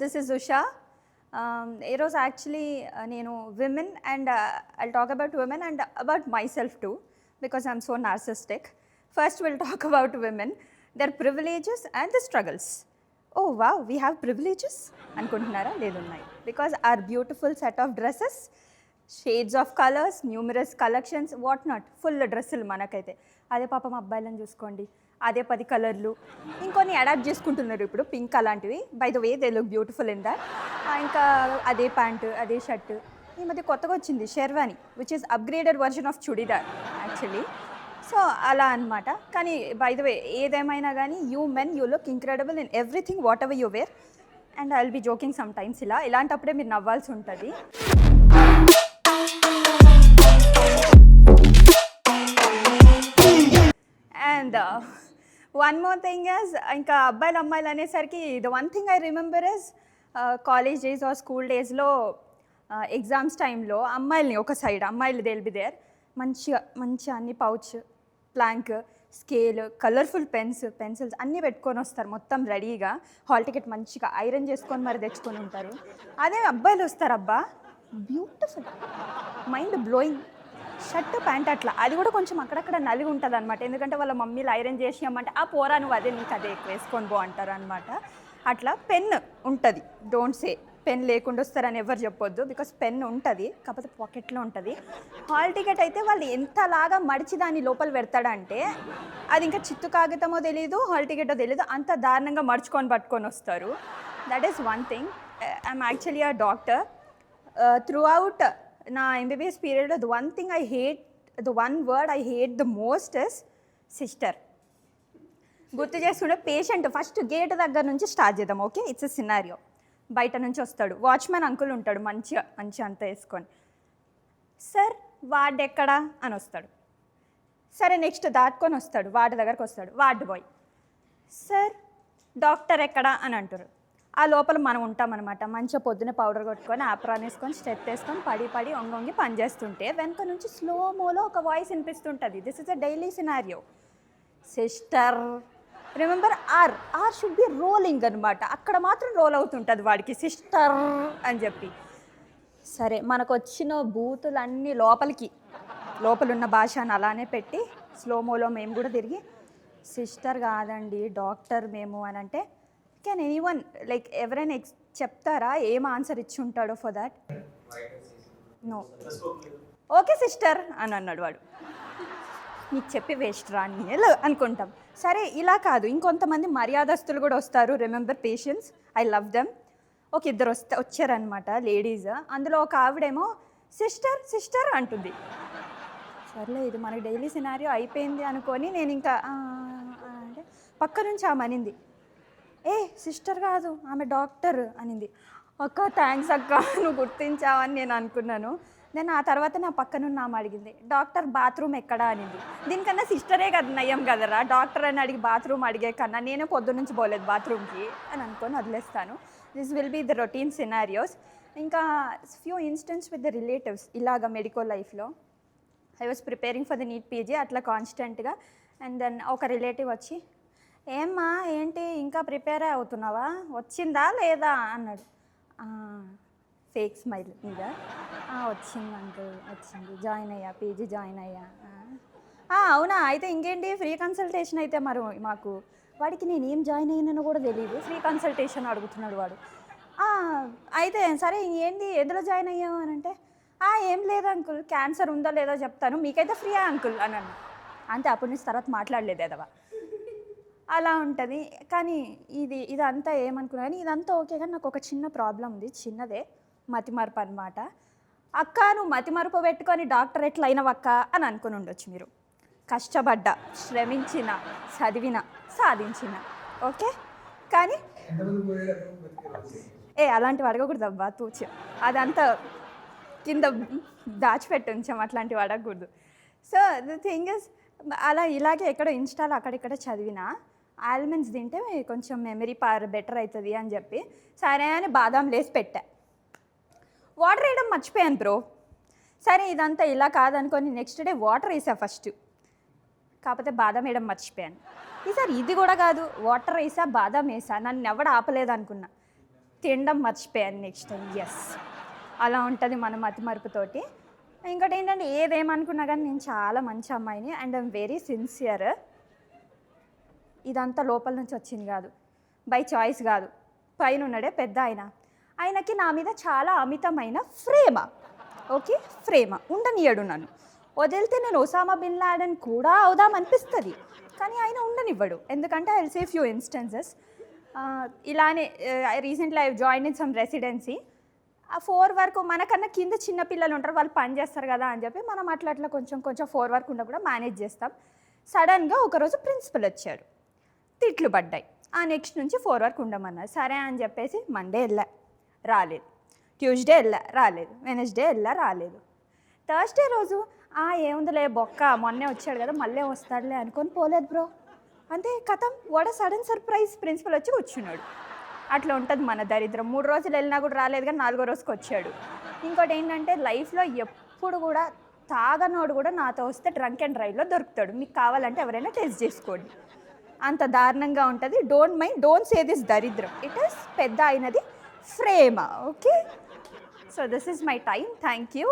this is Usha. Eros actually women and I'll talk about women and about myself too because I'm so narcissistic. First we'll talk about women, their privileges and the struggles. Oh wow, we have privileges? అనుకుంటున్నారా? లేదు ఉన్నాయి. Because our beautiful set of dresses, shades of colours, numerous collections, what not, full డ్రెస్సులు మనకైతే. అదే పాపం అబ్బాయిలను చూసుకోండి, అదే 10 కలర్లు, ఇంకొన్ని అడాప్ట్ చేసుకుంటున్నారు ఇప్పుడు, పింక్ అలాంటివి. By the way they look beautiful in that. ఇంకా అదే ప్యాంటు, అదే షర్టు. ఈ మధ్య కొత్తగా వచ్చింది sherwani, which is upgraded version of chudidar actually. So అలా అనమాట. కానీ బై ద వే ఏదేమైనా కానీ you men you look incredible in everything whatever you wear. And I will be joking sometimes. ఇలాంటప్పుడే మీరు నవ్వాల్సి ఉంటుంది. And one more thing is, ఇంకా అబ్బాయిలు అమ్మాయిలు అనేసరికి the one thing I remember is college days or school డేస్లో exams టైంలో అమ్మాయిల్ని ఒక సైడ్, అమ్మాయిలు దే విల్ బి దేర్, మంచిగా అన్ని pouch, plank, scale, colourful pencils అన్నీ పెట్టుకొని వస్తారు మొత్తం రెడీగా. హాల్ టికెట్ మంచిగా ఐరన్ చేసుకొని మరి తెచ్చుకొని ఉంటారు. అదే అబ్బాయిలు వస్తారు, అబ్బా beautiful, mind blowing shirt pant అట్లా, అది కూడా కొంచెం అక్కడక్కడ నలిగి ఉంటుంది అనమాట. ఎందుకంటే వాళ్ళ మమ్మీలు ఐరన్ చేసినామంటే ఆ పోరా నువ్వు అదే నీకు అదే ఎక్కువ వేసుకొని పో అంటారు అనమాట. అట్లా పెన్ ఉంటుంది, డోంట్ సే పెన్ లేకుండా వస్తారని ఎవరు చెప్పొద్దు, బికాస్ పెన్ ఉంటుంది, కాకపోతే పాకెట్లో ఉంటుంది. హాల్ టికెట్ అయితే వాళ్ళు ఎంతలాగా మడిచి దాన్ని లోపల పెడతాడంటే అది ఇంకా చిత్తు కాగితమో తెలీదు, హాల్ టికెటో తెలీదు, అంత దారుణంగా మడుచుకొని పట్టుకొని వస్తారు. That is one thing. I'm actually a doctor. Through out నా ఎంబీబీఎస్ పీరియడ్లో the one word I hate the most is sister. గుర్తు చేసుకుంటే పేషెంట్ ఫస్ట్ గేట్ దగ్గర నుంచి స్టార్ట్ చేద్దాం. Okay, it's a scenario. బయట నుంచి వస్తాడు, వాచ్మెన్ అంకుల్ ఉంటాడు, మంచిగా అంతా వేసుకొని, సార్ వార్డ్ ఎక్కడా అని వస్తాడు. సరే నెక్స్ట్ దాటుకొని వస్తాడు, వార్డు దగ్గరకు వస్తాడు, వార్డు బాయ్, సార్ డాక్టర్ ఎక్కడా అని అంటారు. ఆ లోపల మనం ఉంటామన్నమాట, మంచిగా పొద్దున్న పౌడర్ కొట్టుకొని ఆప్రాన్ వేసుకొని స్టెప్ వేసుకొని పడి వంగి పని చేస్తుంటే వెనక నుంచి స్లోమోలో ఒక వాయిస్ వినిపిస్తుంటుంది. This is a daily scenario. Sister, remember or should be rolling అనమాట. అక్కడ మాత్రం రోల్ అవుతుంటుంది వాడికి సిస్టర్ అని చెప్పి. సరే మనకు వచ్చిన బూతులన్నీ లోపలున్న భాషను అలానే పెట్టి స్లోమోలో మేము కూడా తిరిగి, సిస్టర్ కాదండి డాక్టర్ మేము అని అంటే, కెన్ ఎనీవన్ లైక్ ఎవరైనా చెప్తారా ఏం ఆన్సర్ ఇచ్చి ఉంటాడో for that? No. Okay sister అని అన్నాడు వాడు. నీకు చెప్పి వేస్ట్ రా అని అనుకుంటాం. సరే ఇలా కాదు, ఇంకొంతమంది మర్యాదస్తులు కూడా వస్తారు. Remember patience, I love them. ఒక ఇద్దరు వచ్చారనమాట లేడీస్. అందులో ఒక ఆవిడేమో సిస్టర్ అంటుంది. సర్లే ఇది మనకి డైలీ సినారియో అయిపోయింది అనుకొని నేను ఇంకా అంటే పక్క నుంచి ఆమె అనింది, ఏ సిస్టర్ కాదు ఆమె డాక్టర్ అనింది. అక్క థ్యాంక్స్ అక్క, నువ్వు గుర్తించావని నేను అనుకున్నాను. నేను ఆ తర్వాత నా పక్కనున్న ఆమె అడిగింది, డాక్టర్ బాత్రూమ్ ఎక్కడా అనింది. దీనికన్నా సిస్టరే కదా నయ్యం కదరా, డాక్టర్ అని అడిగి బాత్రూమ్ అడిగే కన్నా నేనే పొద్దు నుంచి పోలేదు బాత్రూమ్కి అని అనుకొని వదిలేస్తాను. This will be the routine scenarios. ఇంకా few instance with the relatives. ఇలాగ మెడికల్ లైఫ్లో I was preparing for the NEET PG అట్లా కాన్స్టెంట్గా. అండ్ దెన్ ఒక రిలేటివ్ వచ్చి, ఏమ్మా ఏంటి ఇంకా ప్రిపేర్ అవుతున్నావా, వచ్చిందా లేదా అన్నాడు. ఫేక్ స్మైల్ మీద, వచ్చింది అంకుల్ వచ్చింది, జాయిన్ అయ్యా, పీజీ జాయిన్ అయ్యా. అవునా, అయితే ఇంకేంటి ఫ్రీ కన్సల్టేషన్ అయితే మరి మాకు. వాడికి నేను ఏం జాయిన్ అయినానో కూడా తెలియదు, ఫ్రీ కన్సల్టేషన్ అడుగుతున్నాడు వాడు. అయితే సరే ఏంటి ఎందులో జాయిన్ అయ్యావు అని అంటే, ఏం లేదు అంకుల్, క్యాన్సర్ ఉందో లేదో చెప్తాను, మీకైతే ఫ్రీయా అంకుల్ అని అన్నా. అంతే, అప్పటి నుంచి తర్వాత మాట్లాడలేదు ఎదవా. అలా ఉంటుంది. కానీ ఇదంతా ఏమనుకున్నా కానీ ఇదంతా ఓకే. కానీ నాకు ఒక చిన్న ప్రాబ్లం ఉంది, చిన్నదే, మతిమరుపు అనమాట. అక్క నువ్వు మతిమరుపు పెట్టుకొని డాక్టర్ ఎట్లా అయినవక్క అని అనుకుని ఉండొచ్చు మీరు. కష్టపడ్డా, శ్రమించిన, చదివిన, సాధించిన, ఓకే. కానీ అలాంటివి అడగకూడదు అబ్బా, తూచి అదంతా కింద దాచిపెట్టి ఉంచాం, అట్లాంటివి అడగకూడదు. సో ద థింగ్ ఇస్, ఇలాగే ఎక్కడో ఇన్స్టాలో అక్కడిక్కడ చదివిన ఆల్మండ్స్ తింటే కొంచెం మెమరీ పవర్ బెటర్ అవుతుంది అని చెప్పి సరే అని బాదాం లేసి పెట్టా. వాటర్ వేయడం మర్చిపోయాను బ్రో. సరే ఇదంతా ఇలా కాదనుకొని నెక్స్ట్ డే వాటర్ వేసా ఫస్ట్, కాకపోతే బాదాం వేయడం మర్చిపోయాను. ఈసారి ఇది కూడా కాదు, వాటర్ వేసా బాదాం వేసా, నన్ను ఎవడు ఆపలేదు అనుకున్నా. తినడం మర్చిపోయాను నెక్స్ట్ టైం. ఎస్, అలా ఉంటుంది మన మతిమరుపుతోటి. ఇంకోటి ఏంటంటే ఏదేమనుకున్నా కానీ నేను చాలా మంచి అమ్మాయిని అండ్ ఐఎమ్ వెరీ సిన్సియర్. ఇదంతా లోపల నుంచి వచ్చింది కాదు, బై చాయిస్ కాదు. పైన ఉన్నాడే పెద్ద ఆయనకి నా మీద చాలా అమితమైన ప్రేమ. ఓకే, ప్రేమ ఉండనియడు. నన్ను వదిలితే నేను ఒసామా బిన్ లాడెన్ కూడా అవుదాం అనిపిస్తుంది, కానీ ఆయన ఉండనివ్వడు. ఎందుకంటే I will say few instances. ఇలానే recently I join in some residency. ఆ 4 వరకు మనకన్నా కింద చిన్న పిల్లలు ఉంటారు, వాళ్ళు పని చేస్తారు కదా అని చెప్పి మనం అట్లా కొంచెం 4 వరకు ఉండ కూడా మేనేజ్ చేస్తాం. సడన్గా ఒకరోజు ప్రిన్సిపల్ వచ్చాడు, తిట్లు పడ్డాయి. ఆ నెక్స్ట్ నుంచి 4 వరకు ఉండమన్నారు. సరే అని చెప్పేసి మండే వెళ్ళా, రాలేదు. ట్యూస్డే వెళ్ళా, రాలేదు. వెనస్డే వెళ్ళా, రాలేదు. థర్స్డే రోజు ఏముందిలే బొక్క, మొన్నే వచ్చాడు కదా మళ్ళీ వస్తాడులే అనుకొని పోలేదు బ్రో. అంతే కథం, వాడ సడన్ సర్ప్రైజ్ ప్రిన్సిపల్ వచ్చి కూర్చున్నాడు. అట్లా ఉంటుంది మన దరిద్రం. 3 రోజులు వెళ్ళినా కూడా రాలేదు, కానీ 4వ రోజుకి వచ్చాడు. ఇంకోటి ఏంటంటే లైఫ్లో ఎప్పుడు కూడా తాగనోడు కూడా నాతో వస్తే డ్రంక్ అండ్ డ్రైవ్లో దొరుకుతాడు. మీకు కావాలంటే ఎవరైనా టెస్ట్ చేసుకోండి, అంత దారుణంగా ఉంటుంది. Don't mind, don't say this దరిద్రం. ఇట్ ఈస్ పెద్ద అయినది ప్రేమ. Okay, so this is my time. Thank you.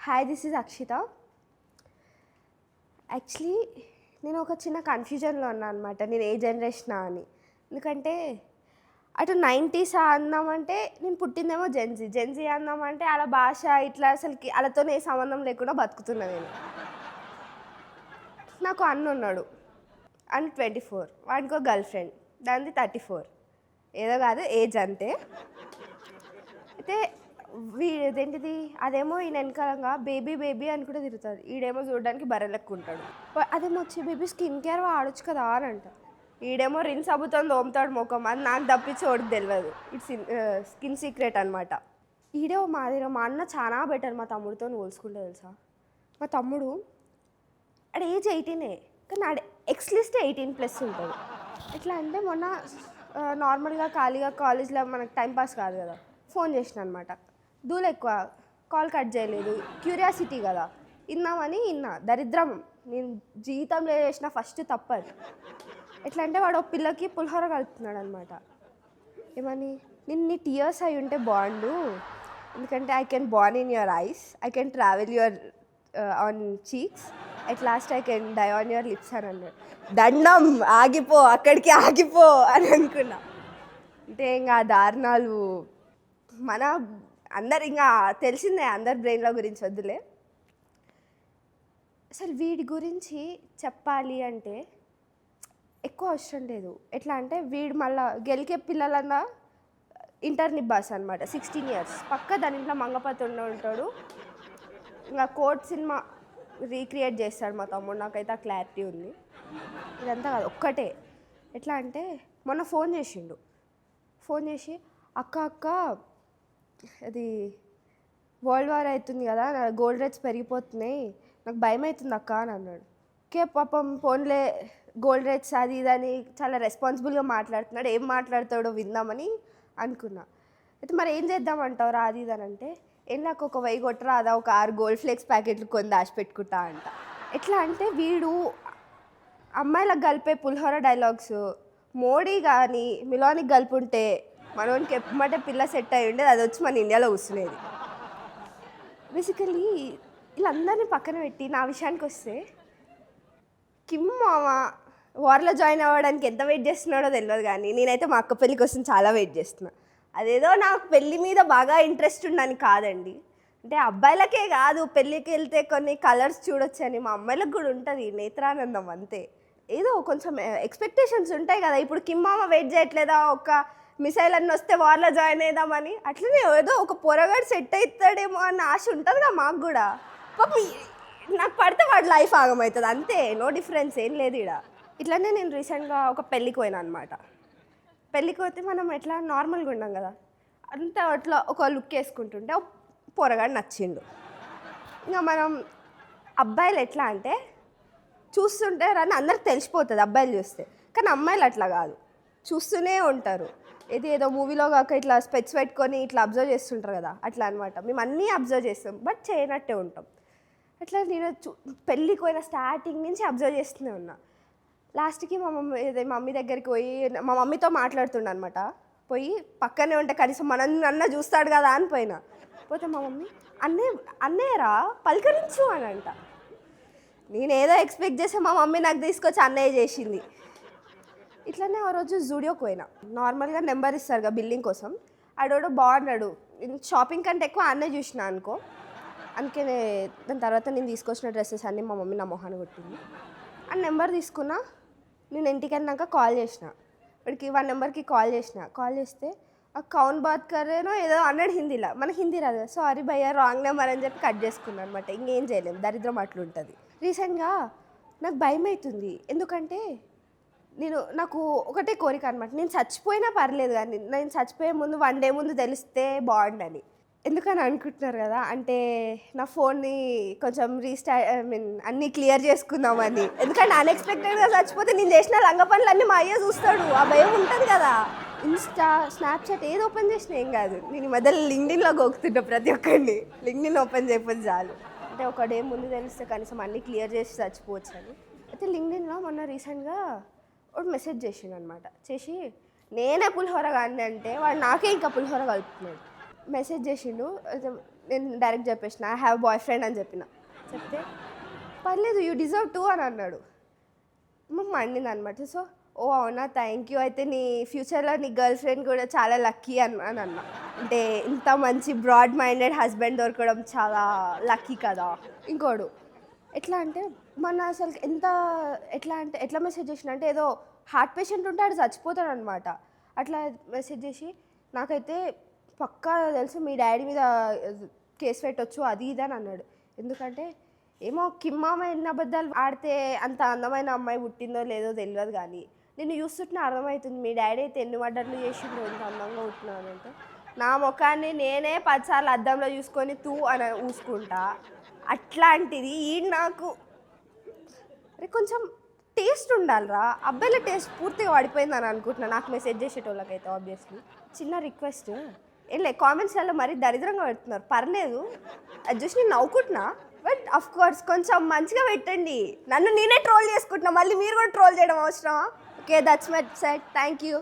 Hi, this is Akshita. Actually నేను ఒక చిన్న కన్ఫ్యూజన్లో ఉన్నా అనమాట, నేను ఏ జనరేషనా అని. ఎందుకంటే అటు 90s అన్నామంటే నేను పుట్టిందేమో జెన్జీ అన్నామంటే అలా భాష ఇట్లా అసలుకి వాళ్ళతో ఏ సంబంధం లేకుండా బతుకుతున్నా నేను. నాకు అన్న ఉన్నాడు, అన్న 24, వాడికో గర్ల్ ఫ్రెండ్, దానిది 34. ఏదో కాదు, ఏజ్ అంతే. అయితే వీడేంటిది అదేమో ఈయన వెనకాలంగా బేబీ అని కూడా తిరుగుతాడు. ఈడేమో చూడడానికి బర్రెలెక్క ఉంటాడు. అదేమో వచ్చి బేబీ స్కిన్ కేర్ వాడొచ్చు కదా అని అంటారు. ఈడేమో రిన్స్ అబ్బుతో తోముతాడు ముఖం, అది నాకు తప్పించి ఓడికి తెలియదు. ఇట్స్ స్కిన్ సీక్రెట్ అనమాట. ఈడే మాదిరి మా అన్న చాలా బెటర్ మా తమ్ముడితో పోల్చుకుంటే తెలుసా. మా తమ్ముడు ఆడ ఏజ్ 18, కానీ ఆడ ఎక్స్లిస్ట్ 18+ ఉంటుంది. ఎట్లా అంటే మొన్న నార్మల్గా ఖాళీగా కాలేజ్లో మనకు టైంపాస్ కాదు కదా, ఫోన్ చేసిన అనమాట. దూలు ఎక్కువ, కాల్ కట్ చేయలేదు, క్యూరియాసిటీ కదా, విన్నామని దరిద్రం. నేను జీవితంలో చేసిన ఫస్ట్ తప్పదు. ఎట్లా అంటే వాడు ఒక పిల్లకి పులిహోర కలుపుతున్నాడు అనమాట. ఏమని, నీ టీయర్స్ అయి ఉంటే బాగుండు, ఎందుకంటే I can burn in your eyes, I can travel your on cheeks, at last I can die on your lips అని అన్నాడు. దండం, ఆగిపో, అక్కడికి ఆగిపో అని అనుకున్నా. అంటే ఇంకా దారుణాలు మన అందరు ఇంకా తెలిసిందే, అందరి బ్రెయిన్ల గురించి వద్దులే. అసలు వీడి గురించి చెప్పాలి అంటే ఎక్కువ అవసరం లేదు. ఎట్లా అంటే వీడు మళ్ళీ గెలికే పిల్లలన్నా ఇంటర్ని బాస్ అనమాట, 16 years పక్క. దాని ఇంట్లో మంగపతి ఉంటాడు. ఇంకా కోర్ట్ సినిమా రీక్రియేట్ చేస్తాడు మా తమ్ముడు, నాకైతే ఆ క్లారిటీ ఉంది. ఇదంతా కాదు, ఒక్కటే. ఎట్లా అంటే మొన్న ఫోన్ చేసిండు, ఫోన్ చేసి అక్క అది వరల్డ్ వార్ అవుతుంది కదా, గోల్డ్ రేట్స్ పెరిగిపోతున్నాయి, నాకు భయం అవుతుంది అక్క అని అన్నాడు. ఓకే పాపం, ఫోన్లే గోల్డ్ రేట్స్ అది ఇదని చాలా రెస్పాన్సిబుల్గా మాట్లాడుతున్నాడు, ఏం మాట్లాడతాడో విందామని అనుకున్నా. అయితే మరి ఏం చేద్దామంటావు రా అది ఇదని అంటే, ఏం నాకు ఒక 1000 కొట్టరా, అదా ఒక 6 గోల్డ్ ఫ్లేక్స్ ప్యాకెట్లు కొని దాచిపెట్టుకుంటా అంట. ఎట్లా అంటే వీడు అమ్మాయిలకు కలిపే పులిహోర డైలాగ్స్ మోడీ కానీ మిలానికి కలుపుంటే మనోనికి ఎప్పమంటే పిల్ల సెట్ అయ్యి ఉండేది, అది వచ్చి మన ఇండియాలో కూర్చునేది. బేసికలీ వీళ్ళందరినీ పక్కన పెట్టి నా విషయానికి వస్తే, కిమ్ మామ వార్లో జాయిన్ అవ్వడానికి ఎంత వెయిట్ చేస్తున్నాడో తెలియదు, కానీ నేనైతే మా అక్క పెళ్ళి కోసం చాలా వెయిట్ చేస్తున్నా. అదేదో నాకు పెళ్ళి మీద బాగా ఇంట్రెస్ట్ ఉండని కాదండి, అంటే అబ్బాయిలకే కాదు, పెళ్ళికి వెళ్తే కొన్ని కలర్స్ చూడొచ్చని మా అమ్మాయిలకు కూడా ఉంటుంది నేత్రానందం. అంతే, ఏదో కొంచెం ఎక్స్పెక్టేషన్స్ ఉంటాయి కదా. ఇప్పుడు కిమ్ మామ వెయిట్ చేయట్లేదా ఒక మిసైల్ అన్నీ వస్తే వార్లో జాయిన్ అవుదామని, అట్లనే ఏదో ఒక పొరగాడు సెట్ అవుతాడేమో అన్న ఆశ ఉంటుంది కదా మాకు కూడా. పాపం నాకు పడితే వాడు లైఫ్ ఆగమవుతుంది అంతే, నో డిఫరెన్స్ ఏం లేదు ఇక్కడ. ఇట్లానే నేను రీసెంట్గా ఒక పెళ్ళికి పోయినా అనమాట. పెళ్ళికి పోతే మనం ఎట్లా నార్మల్గా ఉన్నాం కదా, అంతా అట్లా ఒక లుక్ వేసుకుంటుంటే పొరగాడు నచ్చిండు. ఇంకా మనం అబ్బాయిలు ఎట్లా అంటే చూస్తుంటే అని అందరికి తెలిసిపోతుంది అబ్బాయిలు చూస్తే, కానీ అమ్మాయిలు అట్లా కాదు, చూస్తూనే ఉంటారు. ఏదో మూవీలో కాక ఇట్లా స్పెట్స్ పెట్టుకొని ఇట్లా అబ్జర్వ్ చేస్తుంటారు కదా, అట్లా అనమాట. మేము అన్నీ అబ్జర్వ్ చేస్తాం, బట్ చేయనట్టే ఉంటాం. అట్లా నేను పెళ్ళికి పోయిన స్టార్టింగ్ నుంచి అబ్జర్వ్ చేస్తూనే ఉన్నా. లాస్ట్కి మమ్మీ దగ్గరికి పోయి మా మమ్మీతో మాట్లాడుతుండ అనమాట. పోయి పక్కనే ఉంటే కనీసం నన్న చూస్తాడు కదా అని పోయినా. పోతే మా మమ్మీ అన్నయ్యరా పలకరించు అని అంట. నేనేదో ఎక్స్పెక్ట్ చేస్తే మా మమ్మీ నాకు తీసుకొచ్చి అన్నయ్య చేసింది. ఇట్లనే ఆ రోజు జూడియోకి పోయినా. నార్మల్గా నెంబర్ ఇస్తారు కదా బిల్లింగ్ కోసం. ఆడోడు బాగున్నాడు. షాపింగ్ కంటే ఎక్కువ అన్నయ్య చూసిన అనుకో. అందుకే దాని తర్వాత నేను తీసుకొచ్చిన డ్రెస్సెస్ అన్నీ మా మమ్మీ నా మొహాన్ని కొట్టింది. ఆ నెంబర్ తీసుకున్నా. నేను ఇంటికి వెళ్ళినాక కాల్ చేసిన వాడికి. నెంబర్కి కాల్ చేస్తే ఆ కౌన్ బాత్ కరేనో ఏదో అన్నాడు హిందీలో. మనకి హిందీ రాదు. సారీ భయ్యా రాంగ్ నెంబర్ అని చెప్పి కట్ చేసుకున్నాను అనమాట. ఇంకేం చేయలేము, దరిద్రం అట్లుంటుంది. రీసెంట్గా నాకు భయం అవుతుంది. ఎందుకంటే నాకు ఒకటే కోరిక అనమాట, నేను చచ్చిపోయినా పర్లేదు కానీ నేను చచ్చిపోయే ముందు 1 డే ముందు తెలిస్తే బాగుండని. ఎందుకని అనుకుంటున్నారు కదా, అంటే నా ఫోన్ని కొంచెం అన్నీ క్లియర్ చేసుకుందామని. ఎందుకంటే అన్ఎక్స్పెక్టెడ్గా చచ్చిపోతే నేను చేసిన లంగ పనులు అన్నీ మా అయ్య చూస్తాడు. ఆ భయం ఉంటుంది కదా. స్నాప్చాట్ ఏది ఓపెన్ చేసినా ఏం కాదు. నేను ఈ మధ్యలో లింక్డ్ఇన్లో గోకుతుంటా ప్రతి ఒక్కరిని. లింక్డ్ఇన్ ఓపెన్ చేయకపోతే చాలు. అంటే 1 డే ముందు తెలిస్తే కనీసం అన్నీ క్లియర్ చేసి చచ్చిపోవచ్చు అని. అయితే లింక్డ్ఇన్లో మొన్న రీసెంట్గా వాడు మెసేజ్ చేసిండు అనమాట. చేసి నేనే పులిహోర కానీ అంటే వాడు నాకే ఇంకా పులిహోర కలుపుతున్నాడు. మెసేజ్ చేసిండు. నేను డైరెక్ట్ చెప్పేసిన ఐ హ్యావ్ బాయ్ ఫ్రెండ్ అని చెప్తే పర్లేదు యూ డిజర్వ్ టు అని అన్నాడు. మాకు మండింది అనమాట. సో ఓ అవునా థ్యాంక్ యూ, అయితే నీ ఫ్యూచర్లో నీ గర్ల్ ఫ్రెండ్ కూడా చాలా లక్కీ అని అన్నా. అంటే ఇంత మంచి బ్రాడ్ మైండెడ్ హస్బెండ్ దొరకడం చాలా లక్కీ కదా. ఇంకోడు ఎట్లా అంటే మన అసలు ఎట్లా మెసేజ్ చేసిన అంటే ఏదో హార్ట్ పేషెంట్ ఉంటే ఆడు చచ్చిపోతాడు అనమాట. అట్లా మెసేజ్ చేసి నాకైతే పక్కా తెలుసు మీ డాడీ మీద కేసు పెట్టవచ్చు అది ఇది అని అన్నాడు. ఎందుకంటే ఏమో కిమ్మామ ఎన్ని అబద్ధాలు ఆడితే అంత అందమైన అమ్మాయి పుట్టిందో లేదో తెలియదు కానీ నేను చూస్తుంటే అర్థమవుతుంది మీ డాడీ అయితే ఎన్ని మర్డర్లు చేసిండ్రో ఇంత అందంగా పుట్టినాను అంటే. నా ముఖాన్ని నేనే 10 సార్లు అద్దంలో చూసుకొని తూ అని ఊసుకుంటా. అట్లాంటిది నాకు కొంచెం టేస్ట్ ఉండాలిరా. అబ్బాయిల టేస్ట్ పూర్తిగా పడిపోయిందని అనుకుంటున్నాను నాకు మెసేజ్ చేసేటోళ్ళకైతే. ఆబ్వియస్లీ చిన్న రిక్వెస్ట్, ఏం లే కామెంట్స్లలో మరీ దరిద్రంగా పెడుతున్నారు, పర్లేదు అది చూసి నేను నవ్వుకుంటున్నా. బట్ అఫ్ కోర్స్ కొంచెం మంచిగా పెట్టండి. నన్ను నేనే ట్రోల్ చేసుకుంటున్నా, మళ్ళీ మీరు కూడా ట్రోల్ చేయడం అవసరమా? Okay, that's my side. Thank you.